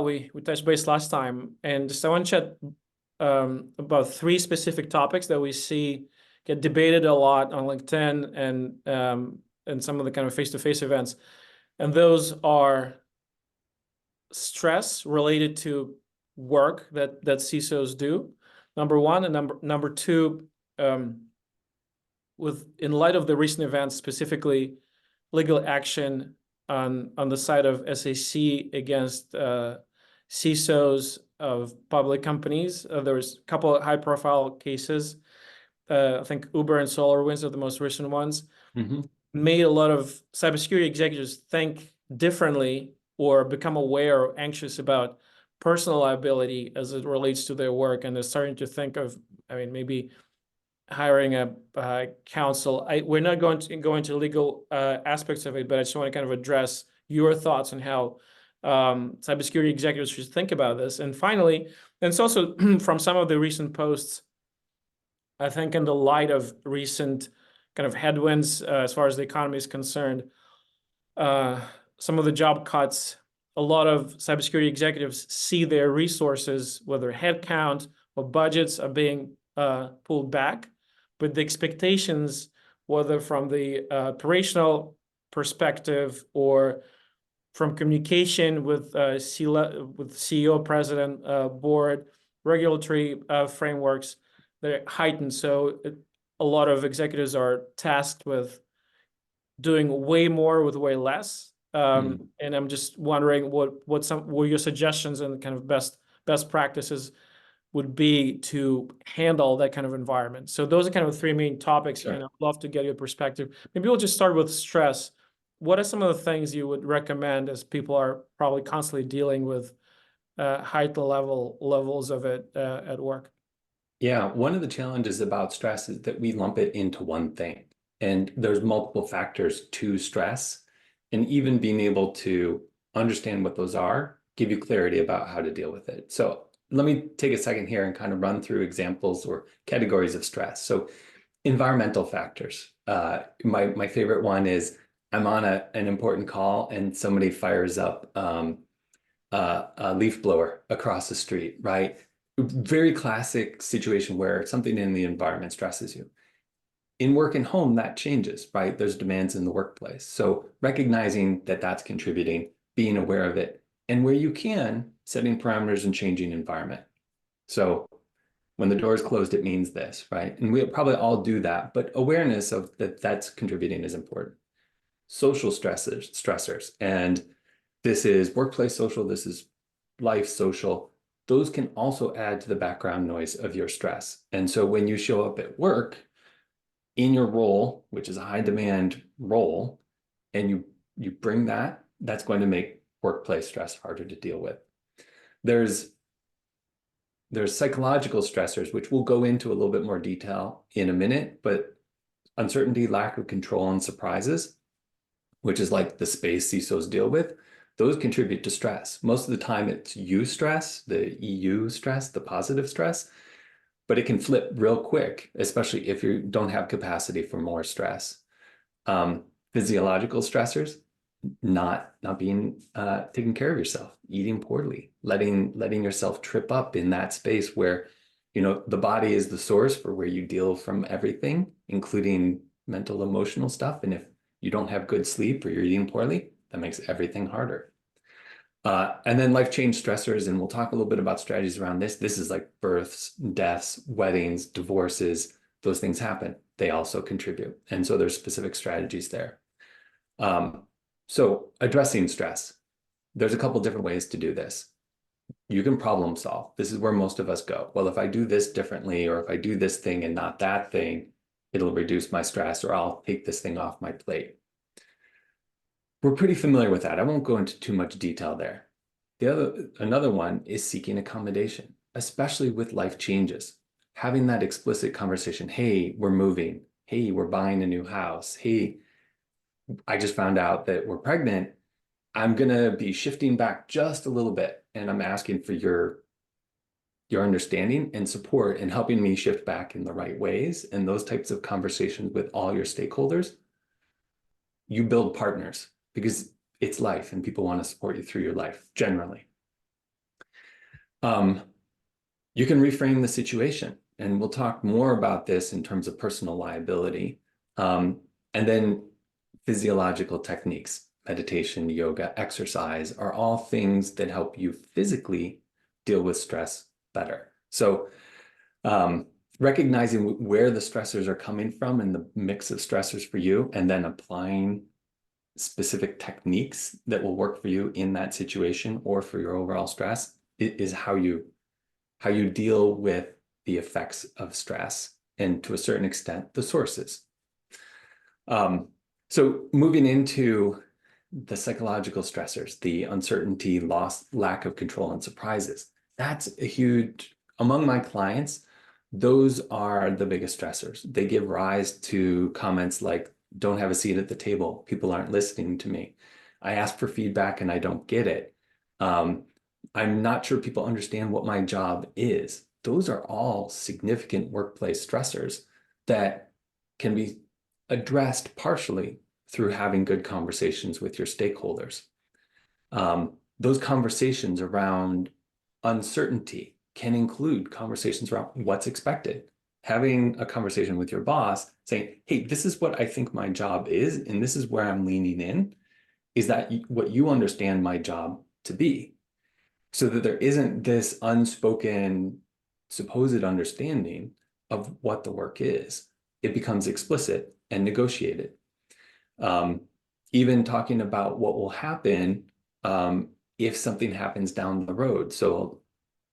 we touched base last time, and just I want to chat about three specific topics that we see get debated a lot on LinkedIn and some of the kind of face-to-face events. And those are stress related to work that CISOs do, number one, and number two, in light of the recent events, specifically legal action on the side of SAC against CISOs of public companies. There was a couple of high-profile cases. I think Uber and SolarWinds are the most recent ones. Made a lot of cybersecurity executives think differently or become aware or anxious about personal liability as it relates to their work, and they're starting to think of, maybe hiring a counsel. We're not going to go into legal aspects of it, but I just want to kind of address your thoughts on how cybersecurity executives should think about this. And finally, and it's also from some of the recent posts, I think in the light of recent kind of headwinds as far as the economy is concerned, some of the job cuts, a lot of cybersecurity executives see their resources, whether headcount or budgets, are being pulled back. But the expectations, whether from the operational perspective or from communication with CEO, president, board, regulatory frameworks, they're heightened. So a lot of executives are tasked with doing way more with way less. And I'm just wondering what your suggestions and kind of best practices would be to handle that kind of environment. So those are kind of the three main topics, sure. And I'd love to get your perspective. Maybe we'll just start with stress. What are some of the things you would recommend as people are probably constantly dealing with heightened levels of it at work? Yeah, one of the challenges about stress is that we lump it into one thing. And there's multiple factors to stress. And even being able to understand what those are, give you clarity about how to deal with it. So let me take a second here and kind of run through examples or categories of stress. So environmental factors. My favorite one is I'm on an important call and somebody fires up a leaf blower across the street, right? Very classic situation where something in the environment stresses you. In work and home, that changes, right? There's demands in the workplace. So recognizing that that's contributing, being aware of it, and where you can, setting parameters and changing environment. So when the door is closed, it means this, right? And we'll probably all do that, but awareness of that's contributing is important. Social stressors, and this is workplace social, this is life social. Those can also add to the background noise of your stress. And so when you show up at work in your role, which is a high demand role, and you bring that's going to make workplace stress harder to deal with. There's psychological stressors, which we'll go into a little bit more detail in a minute, but uncertainty, lack of control, and surprises, which is like the space CISOs deal with, those contribute to stress. Most of the time it's you stress, the EU stress, the positive stress, but it can flip real quick, especially if you don't have capacity for more stress. Physiological stressors, not being taking care of yourself, eating poorly, letting yourself trip up in that space where, the body is the source for where you deal from everything, including mental, emotional stuff. And if you don't have good sleep or you're eating poorly, that makes everything harder. And then life change stressors, and we'll talk a little bit about strategies around this. This is like births, deaths, weddings, divorces. Those things happen. They also contribute. And so there's specific strategies there. So addressing stress, there's a couple different ways to do this. You can problem solve. This is where most of us go. Well, if I do this differently, or if I do this thing and not that thing, it'll reduce my stress, or I'll take this thing off my plate. We're pretty familiar with that. I won't go into too much detail there. Another one is seeking accommodation, especially with life changes. Having that explicit conversation. Hey, we're moving. Hey, we're buying a new house. Hey, I just found out that we're pregnant. I'm going to be shifting back just a little bit. And I'm asking for your understanding and support in helping me shift back in the right ways. And those types of conversations with all your stakeholders, you build partners because it's life and people want to support you through your life generally. You can reframe the situation, and we'll talk more about this in terms of personal liability. And then physiological techniques, meditation, yoga, exercise are all things that help you physically deal with stress better. So recognizing where the stressors are coming from and the mix of stressors for you, and then applying specific techniques that will work for you in that situation or for your overall stress is how you deal with the effects of stress, and to a certain extent, the sources. So moving into the psychological stressors, the uncertainty, loss, lack of control, and surprises. That's a huge, among my clients, those are the biggest stressors. They give rise to comments like, don't have a seat at the table. People aren't listening to me. I ask for feedback and I don't get it. I'm not sure people understand what my job is. Those are all significant workplace stressors that can be addressed partially through having good conversations with your stakeholders. Those conversations around uncertainty can include conversations around what's expected. Having a conversation with your boss saying, hey, this is what I think my job is, and this is where I'm leaning in. Is that what you understand my job to be? So that there isn't this unspoken supposed understanding of what the work is. It becomes explicit and negotiated. Even talking about what will happen if something happens down the road. So,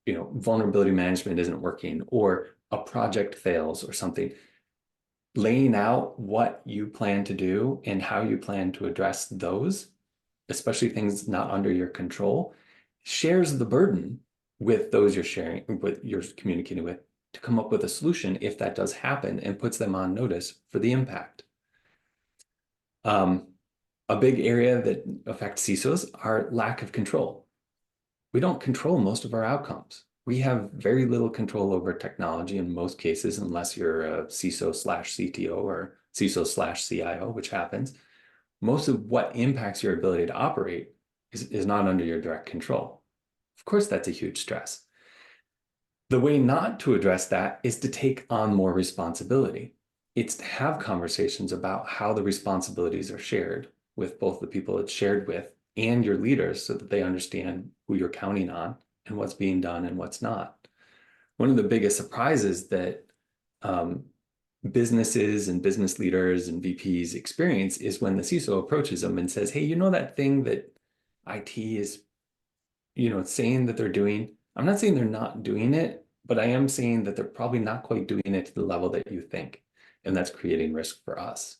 vulnerability management isn't working, or a project fails or something. Laying out what you plan to do and how you plan to address those, especially things not under your control, shares the burden with those you're communicating with, to come up with a solution if that does happen, and puts them on notice for the impact. A big area that affects CISOs are lack of control. We don't control most of our outcomes. We have very little control over technology in most cases, unless you're a CISO/CTO or CISO/CIO, which happens. Most of what impacts your ability to operate is not under your direct control. Of course, that's a huge stress. The way not to address that is to take on more responsibility. It's to have conversations about how the responsibilities are shared with both the people it's shared with and your leaders, so that they understand who you're counting on and what's being done and what's not. One of the biggest surprises that businesses and business leaders and VPs experience is when the CISO approaches them and says, hey, that thing that IT is, saying that they're doing? I'm not saying they're not doing it, but I am saying that they're probably not quite doing it to the level that you think. And that's creating risk for us.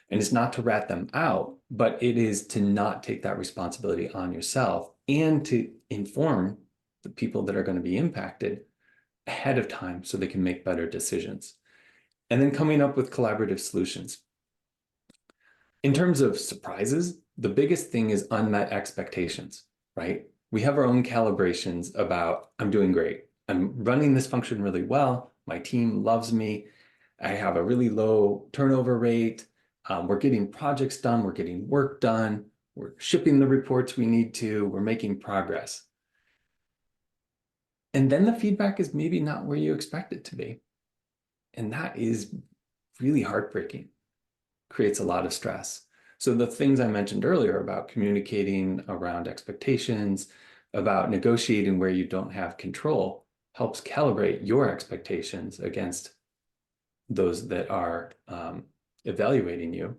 And it's not to rat them out, but it is to not take that responsibility on yourself, and to inform the people that are going to be impacted ahead of time so they can make better decisions. And then coming up with collaborative solutions. In terms of surprises, the biggest thing is unmet expectations, right? We have our own calibrations about, I'm doing great. I'm running this function really well. My team loves me. I have a really low turnover rate. We're getting projects done. We're getting work done. We're shipping the reports we need to. We're making progress. And then the feedback is maybe not where you expect it to be. And that is really heartbreaking. Creates a lot of stress. So the things I mentioned earlier about communicating around expectations, about negotiating where you don't have control, helps calibrate your expectations against those that are evaluating you,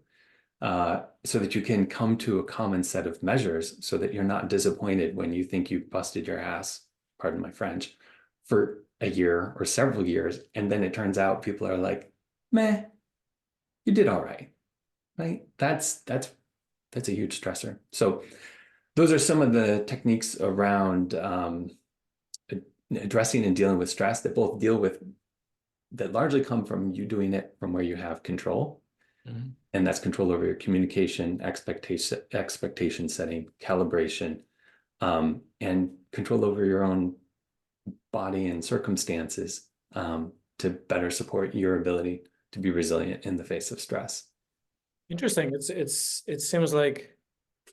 so that you can come to a common set of measures, so that you're not disappointed when you think you've busted your ass, pardon my French, for a year or several years, and then it turns out people are like, meh, you did all right. Right? That's a huge stressor. So those are some of the techniques around addressing and dealing with stress that largely come from you doing it from where you have control. Mm-hmm. And that's control over your communication, expectation setting, calibration, and control over your own body and circumstances, to better support your ability to be resilient in the face of stress. Interesting. It seems like,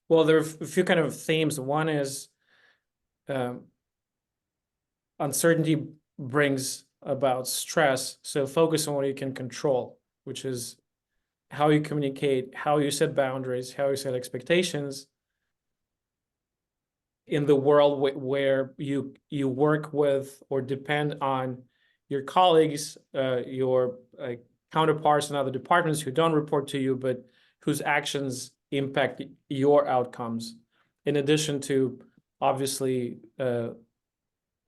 well, there are a few kind of themes. One is uncertainty brings about stress. So focus on what you can control, which is how you communicate, how you set boundaries, how you set expectations in the world where you work with or depend on your colleagues, your counterparts in other departments who don't report to you, but whose actions impact your outcomes. In addition to obviously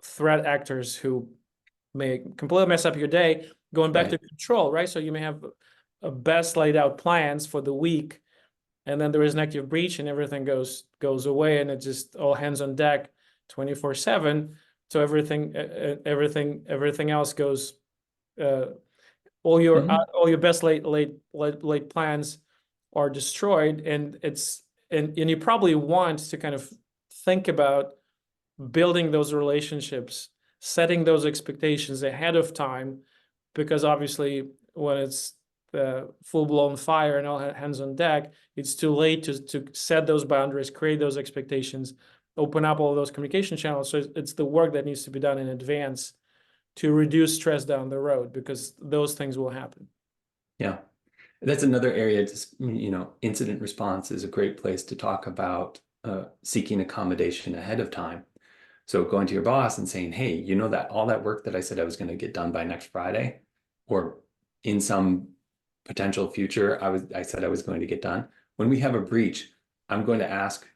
threat actors who may completely mess up your day, going back to control, right? So you may have a best laid out plans for the week, and then there is an active breach and everything goes away, and it's just all hands on deck 24/7. So everything else goes, all your best laid plans are destroyed, and you probably want to kind of think about building those relationships, setting those expectations ahead of time, because obviously when it's full-blown fire and all hands on deck, it's too late to set those boundaries, create those expectations, open up all those communication channels. So it's the work that needs to be done in advance to reduce stress down the road, because those things will happen. Yeah. That's another area, just, incident response is a great place to talk about seeking accommodation ahead of time. So going to your boss and saying, hey, you know that all that work that I said I was going to get done by next Friday, or in some potential future, I said I was going to get done. When we have a breach, I'm going to ask,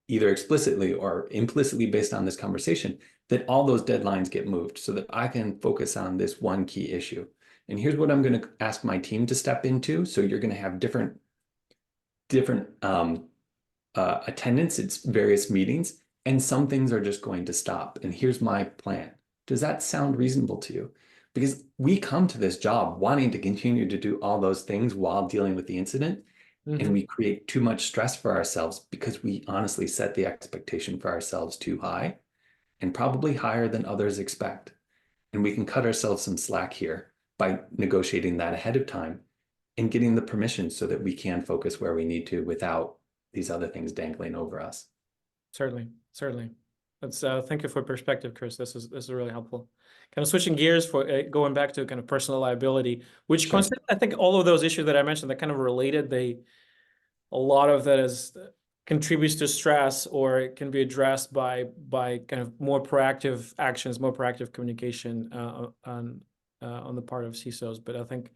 either explicitly or implicitly based on this conversation, that all those deadlines get moved so that I can focus on this one key issue. And here's what I'm going to ask my team to step into. So you're going to have different attendance at various meetings, and some things are just going to stop. And here's my plan. Does that sound reasonable to you? Because we come to this job wanting to continue to do all those things while dealing with the incident. And we create too much stress for ourselves because we honestly set the expectation for ourselves too high, and probably higher than others expect. And we can cut ourselves some slack here by negotiating that ahead of time and getting the permission so that we can focus where we need to without these other things dangling over us. Certainly. That's thank you for perspective, Chris. This is really helpful. Kind of switching gears for going back to kind of personal liability, which I think all of those issues that I mentioned, they're kind of related. A lot of that is contributes to stress, or it can be addressed by kind of more proactive actions, more proactive communication on the part of CISOs. But I think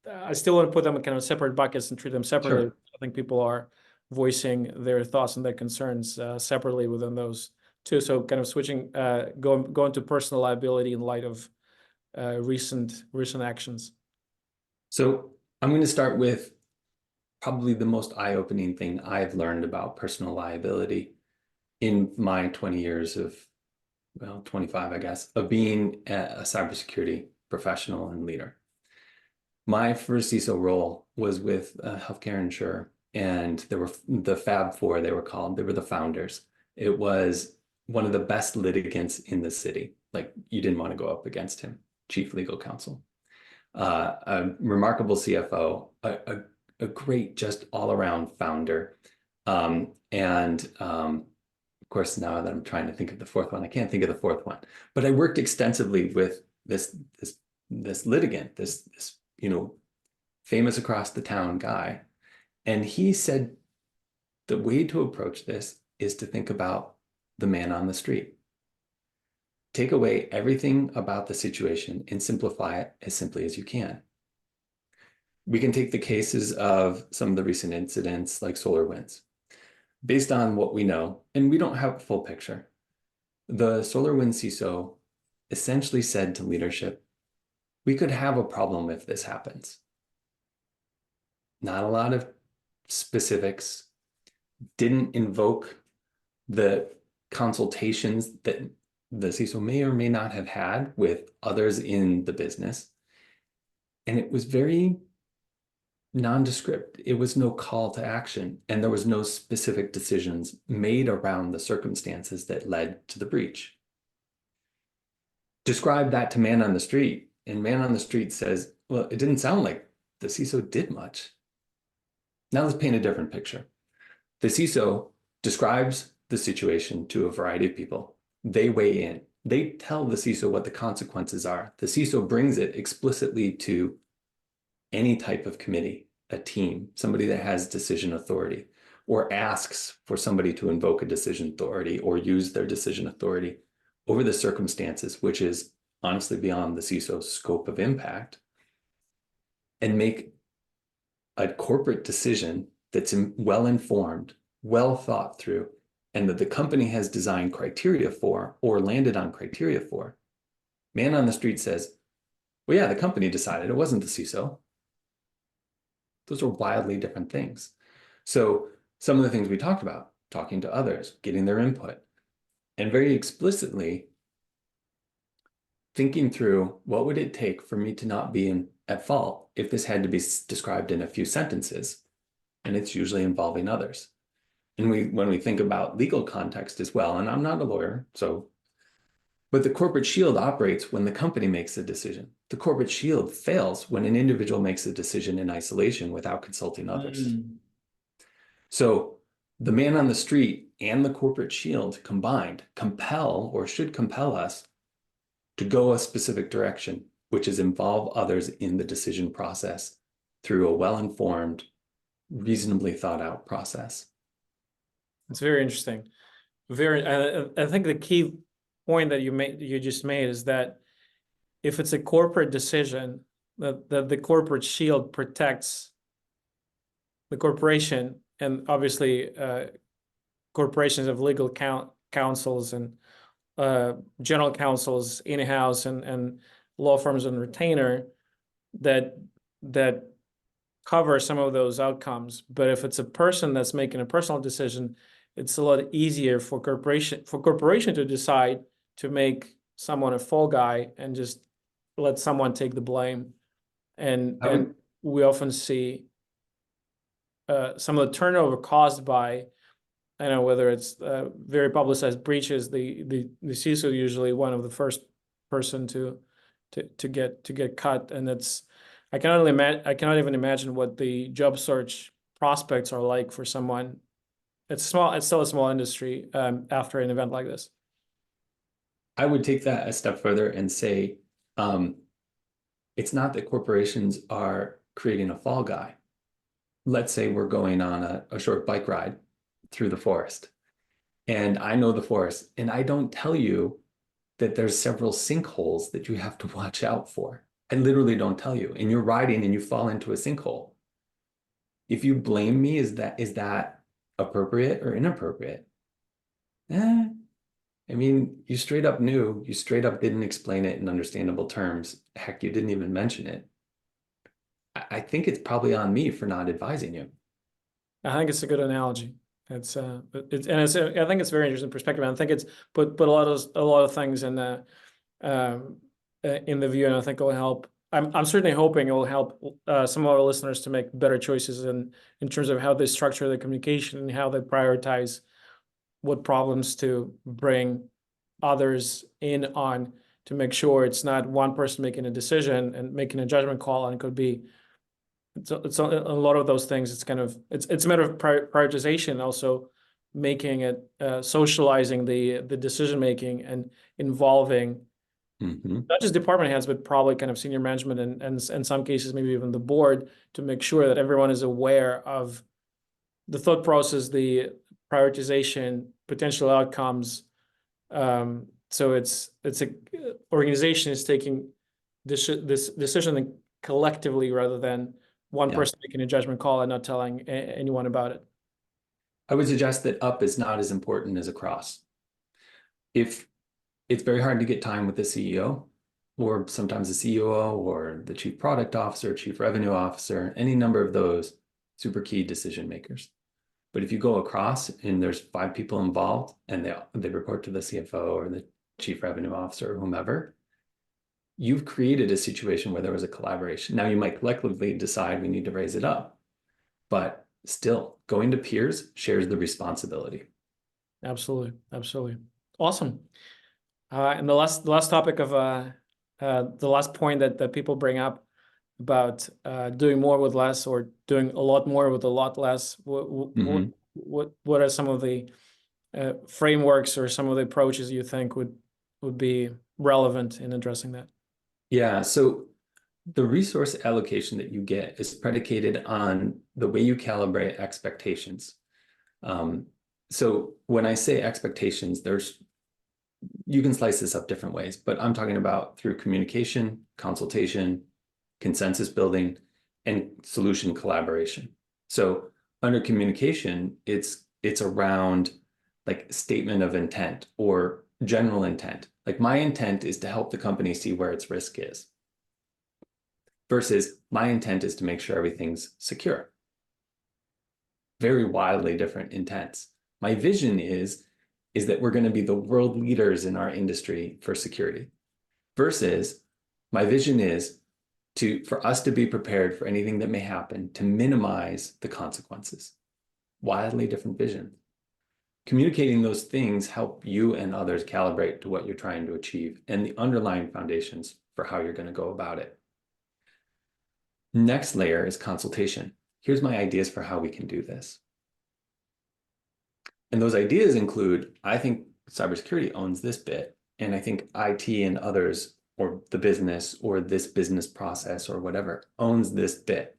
I still want to put them in kind of separate buckets and treat them separately. I think people are voicing their thoughts and their concerns separately within those two. So kind of switching, going to personal liability in light of recent actions. So I'm going to start with probably the most eye-opening thing I've learned about personal liability in my 20 years of, 25, I guess, of being a cybersecurity professional and leader. My first CISO role was with a healthcare insurer, and there were the Fab Four, they were called. They were the founders. It was one of the best litigants in the city. Like, you didn't want to go up against him. Chief legal counsel, a remarkable CFO, a great, just all-around founder. Of course, now that I'm trying to think of the fourth one, I can't think of the fourth one. But I worked extensively with this litigant, this famous across the town guy. And he said the way to approach this is to think about the man on the street. Take away everything about the situation and simplify it as simply as you can. We can take the cases of some of the recent incidents like SolarWinds. Based on what we know, and we don't have a full picture, the SolarWinds CISO essentially said to leadership, we could have a problem if this happens. Not a lot of specifics, didn't invoke the consultations that the CISO may or may not have had with others in the business. And it was very nondescript. It was no call to action, and there was no specific decisions made around the circumstances that led to the breach. Describe that to man on the street, and man on the street says, well, it didn't sound like the CISO did much. Now let's paint a different picture. The CISO describes the situation to a variety of people. They weigh in. They tell the CISO what the consequences are. The CISO brings it explicitly to any type of committee, a team, somebody that has decision authority, or asks for somebody to invoke a decision authority or use their decision authority over the circumstances, which is honestly beyond the CISO's scope of impact, and make a corporate decision that's well informed, well thought through, and that the company has designed criteria for or landed on criteria for. Man on the street says, well, yeah, the company decided, it wasn't the CISO. Those are wildly different things. So some of the things we talked about, talking to others, getting their input, and very explicitly thinking through what would it take for me to not be at fault if this had to be described in a few sentences, and it's usually involving others. And when we think about legal context as well, and I'm not a lawyer, but the corporate shield operates when the company makes a decision. The corporate shield fails when an individual makes a decision in isolation without consulting others. So the man on the street and the corporate shield combined compel or should compel us to go a specific direction, which is involve others in the decision process through a well-informed, reasonably thought out process. It's very interesting. I think the key point that you just made is that if it's a corporate decision, that the corporate shield protects the corporation, and obviously corporations have legal counsels and general counsels in-house and law firms and retainer that cover some of those outcomes. But if it's a person that's making a personal decision, it's a lot easier for corporation to decide to make someone a fall guy and just let someone take the blame. And we often see some of the turnover caused by, I know, whether it's very publicized breaches, the CISO usually one of the first person to get cut, and I cannot even imagine what the job search prospects are like for someone. It's still a small industry after an event like this. I would take that a step further and say, it's not that corporations are creating a fall guy. Let's say we're going on a short bike ride through the forest, and I know the forest, and I don't tell you that there's several sinkholes that you have to watch out for. I literally don't tell you, and you're riding and you fall into a sinkhole. If you blame me, is that appropriate or inappropriate? I mean, you straight up knew, you straight up didn't explain it in understandable terms. Heck, you didn't even mention it. I think it's probably on me for not advising you. I think it's a good analogy. I think it's very interesting perspective. I think it's put a lot of things in the view, and I think it will help. I'm certainly hoping it will help some of our listeners to make better choices in terms of how they structure their communication and how they prioritize what problems to bring others in on, to make sure it's not one person making a decision and making a judgment call, and it could be it's a lot of those things. It's a matter of prioritization, also making it socializing the decision making and involving not just department heads, but probably kind of senior management and in some cases maybe even the board, to make sure that everyone is aware of the thought process, the prioritization, potential outcomes. So it's a organization is taking this decision collectively rather than one person making a judgment call and not telling anyone about it. I would suggest that up is not as important as across. If it's very hard to get time with the CEO, or sometimes the COO, or the chief product officer, chief revenue officer, any number of those super key decision makers. But if you go across and there's 5 people involved and they report to the CFO or the chief revenue officer or whomever, you've created a situation where there was a collaboration. Now you might collectively decide we need to raise it up, but still going to peers shares the responsibility. Absolutely. Absolutely. Awesome. And the last topic of the last point that people bring up about doing more with less, or doing a lot more with a lot less. What are some of the frameworks or some of the approaches you think would be relevant in addressing that? Yeah, so the resource allocation that you get is predicated on the way you calibrate expectations. So when I say expectations, you can slice this up different ways, but I'm talking about through communication, consultation, consensus building, and solution collaboration. So under communication, it's around like statement of intent or general intent. Like my intent is to help the company see where its risk is, versus my intent is to make sure everything's secure. Very wildly different intents. My vision is that we're going to be the world leaders in our industry for security, versus my vision is for us to be prepared for anything that may happen, to minimize the consequences. Wildly different vision. Communicating those things help you and others calibrate to what you're trying to achieve and the underlying foundations for how you're going to go about it. Next layer is consultation. Here's my ideas for how we can do this. And those ideas include, I think cybersecurity owns this bit, and I think IT and others, or the business, or this business process, or whatever, owns this bit.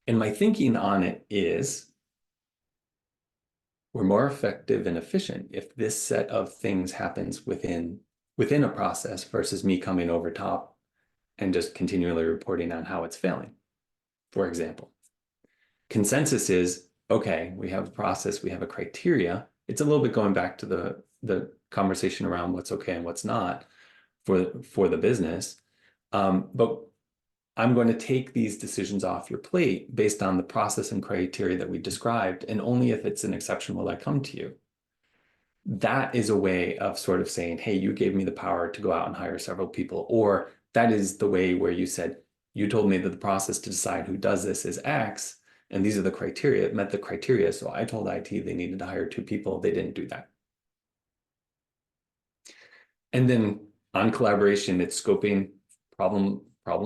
And my thinking on it is, we're more effective and efficient if this set of things happens within a process versus me coming over top and just continually reporting on how it's failing, for example. Consensus is, okay, we have a process, we have a criteria. It's a little bit going back to the conversation around what's okay and what's not for the business. But I'm going to take these decisions off your plate based on the process and criteria that we described, and only if it's an exception will I come to you. That is a way of sort of saying, hey, you gave me the power to go out and hire several people. Or that is the way where you said, you told me that the process to decide who does this is X, and these are the criteria. It met the criteria. So I told IT they needed to hire 2 people. They didn't do that. And then on collaboration, it's scoping, problem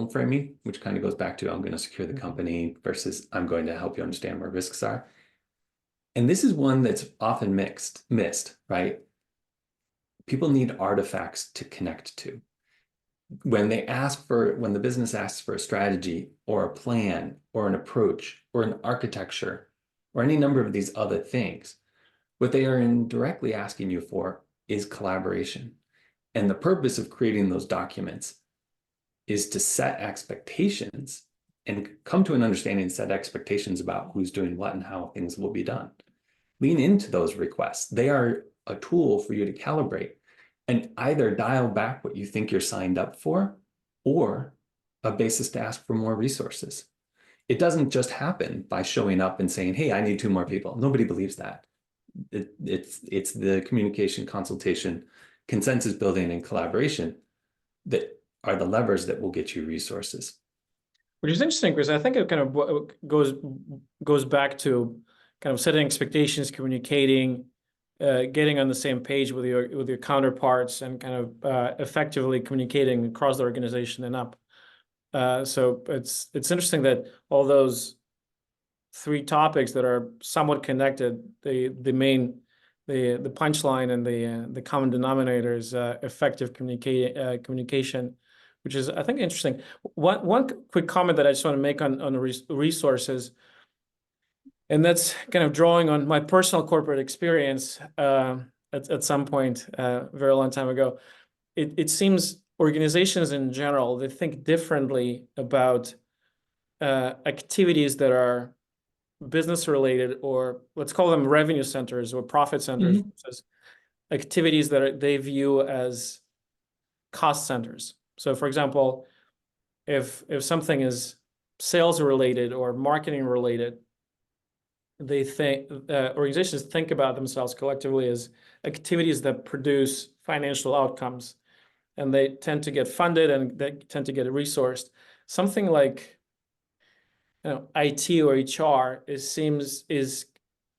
framing, which kind of goes back to I'm going to secure the company versus I'm going to help you understand where risks are. And this is one that's often missed, right? People need artifacts to connect to. When the business asks for a strategy or a plan or an approach or an architecture or any number of these other things, what they are indirectly asking you for is collaboration. And the purpose of creating those documents is to set expectations and come to an understanding and set expectations about who's doing what and how things will be done. Lean into those requests. They are a tool for you to calibrate and either dial back what you think you're signed up for or a basis to ask for more resources. It doesn't just happen by showing up and saying, hey, I need 2 more people. Nobody believes that. It's the communication, consultation, consensus building, and collaboration that are the levers that will get you resources. Which is interesting because I think it kind of goes back to kind of setting expectations, communicating, getting on the same page with your counterparts, and kind of effectively communicating across the organization and up. So it's interesting that all those 3 topics that are somewhat connected, the punchline and the common denominator is effective communication, which is, I think, interesting. One quick comment that I just want to make on resources, and that's kind of drawing on my personal corporate experience at some point a very long time ago. It seems organizations in general, they think differently about activities that are business related, or let's call them revenue centers or profit centers, versus activities that they view as cost centers. So for example, if something is sales related or marketing related, they think organizations think about themselves collectively as activities that produce financial outcomes, and they tend to get funded and they tend to get resourced. Something like IT or HR is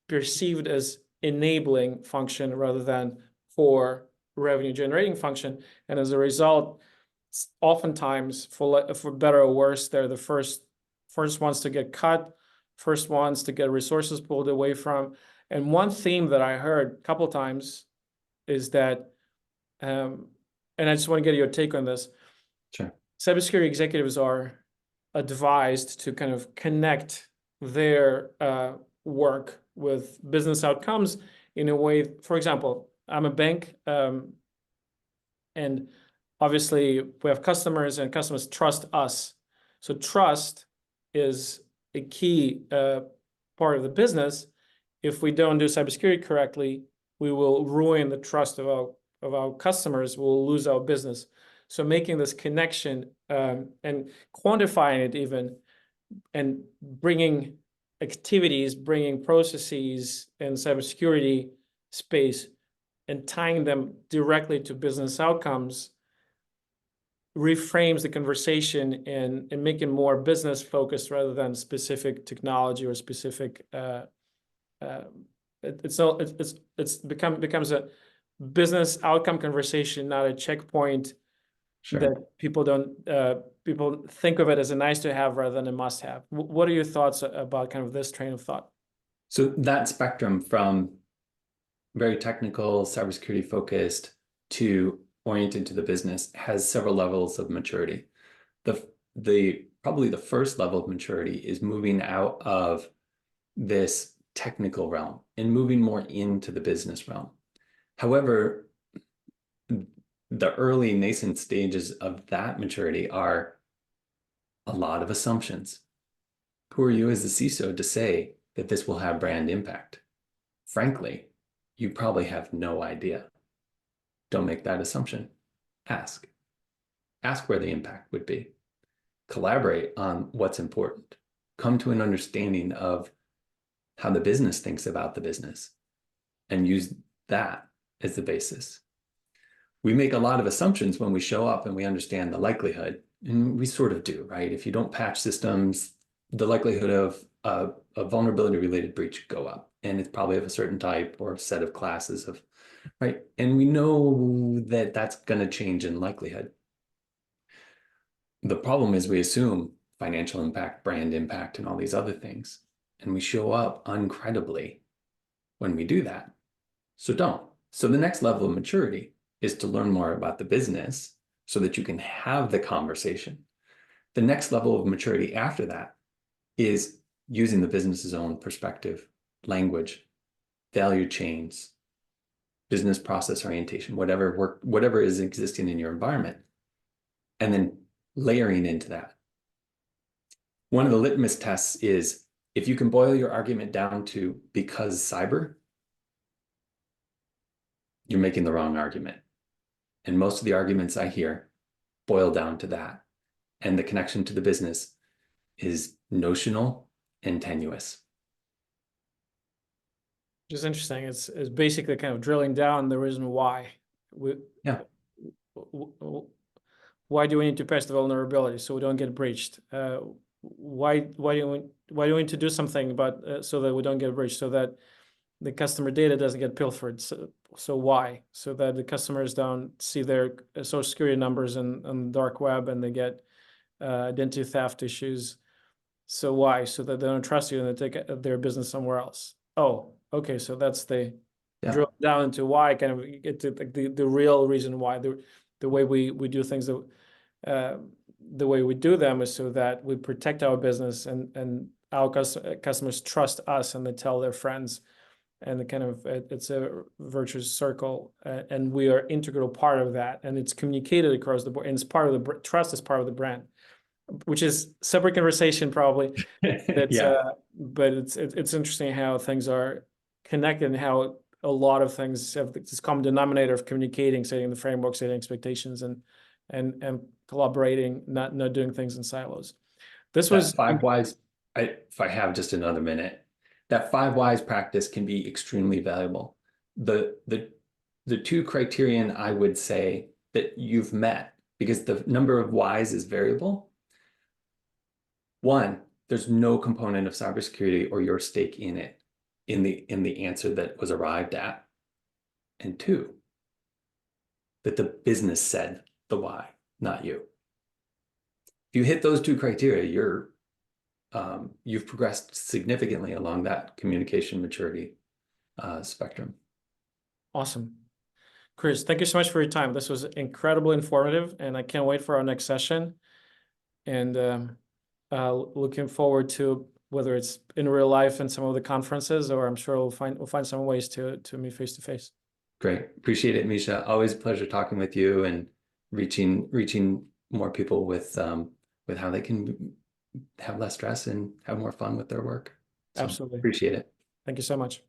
perceived as enabling function rather than core revenue generating function, and as a result, oftentimes, for better or worse, they're the first ones to get cut, first ones to get resources pulled away from, And one theme that I heard a couple times is that, and I just want to get your take on this. Sure. Cybersecurity executives are advised to kind of connect their work with business outcomes in a way. For example, I'm a bank, and obviously we have customers, and customers trust us. So trust is a key part of the business. If we don't do cybersecurity correctly, we will ruin the trust of our customers. We'll lose our business. So making this connection and quantifying it even, and bringing activities, bringing processes in cybersecurity space, and tying them directly to business outcomes reframes the conversation and make it more business focused rather than specific technology or specific. It's becomes a business outcome conversation, not a checkpoint. Sure. That people think of it as a nice to have rather than a must have. What are your thoughts about kind of this train of thought? So that spectrum from very technical, cybersecurity focused to oriented to the business has several levels of maturity. Probably the first level of maturity is moving out of this technical realm and moving more into the business realm. However, the early nascent stages of that maturity are a lot of assumptions. Who are you as a CISO to say that this will have brand impact? Frankly, you probably have no idea. Don't make that assumption. Ask. Ask where the impact would be. Collaborate on what's important. Come to an understanding of how the business thinks about the business and use that as the basis. We make a lot of assumptions when we show up and we understand the likelihood, and we sort of do, right? If you don't patch systems, the likelihood of a vulnerability related breach go up, and it's probably of a certain type or set of classes of, right? And we know that that's going to change in likelihood. The problem is we assume financial impact, brand impact, and all these other things, and we show up uncredibly when we do that. So don't. So the next level of maturity is to learn more about the business so that you can have the conversation. The next level of maturity after that is using the business's own perspective, language, value chains, business process orientation, whatever is existing in your environment, and then layering into that. One of the litmus tests is if you can boil your argument down to because cyber, you're making the wrong argument. And most of the arguments I hear boil down to that. And the connection to the business is notional and tenuous. Which is interesting. It's basically kind of drilling down the reason why. Yeah. Why do we need to patch the vulnerability so we don't get breached? Why do we need to do something about so that we don't get breached, so that the customer data doesn't get pilfered? So why? So that the customers don't see their social security numbers on the dark web and they get identity theft issues. So why? So that they don't trust you and they take their business somewhere else. Oh, okay. So that's the drill down into why, kind of get to the real reason why. The way we do things, the way we do them is so that we protect our business and our customers trust us and they tell their friends, and it's a virtuous circle, and we are integral part of that, and it's communicated across the board, and it's part of the trust is part of the brand, which is separate conversation probably. But it's interesting how things are connected and how a lot of things have this common denominator of communicating, setting the framework, setting expectations, and collaborating, not doing things in silos. This was 5 whys. If I have just another minute, that 5 whys practice can be extremely valuable. The 2 criterion I would say that you've met, because the number of whys is variable. 1, there's no component of cybersecurity or your stake in it in the answer that was arrived at. And 2, that the business said the why, not you. If you hit those 2 criteria, you've progressed significantly along that communication maturity spectrum. Awesome. Chris, thank you so much for your time. This was incredibly informative, and I can't wait for our next session. And looking forward to whether it's in real life in some of the conferences, or I'm sure we'll find some ways to meet face to face. Great. Appreciate it, Misha. Always a pleasure talking with you and reaching more people with how they can have less stress and have more fun with their work. So Absolutely. appreciate it. Thank you so much.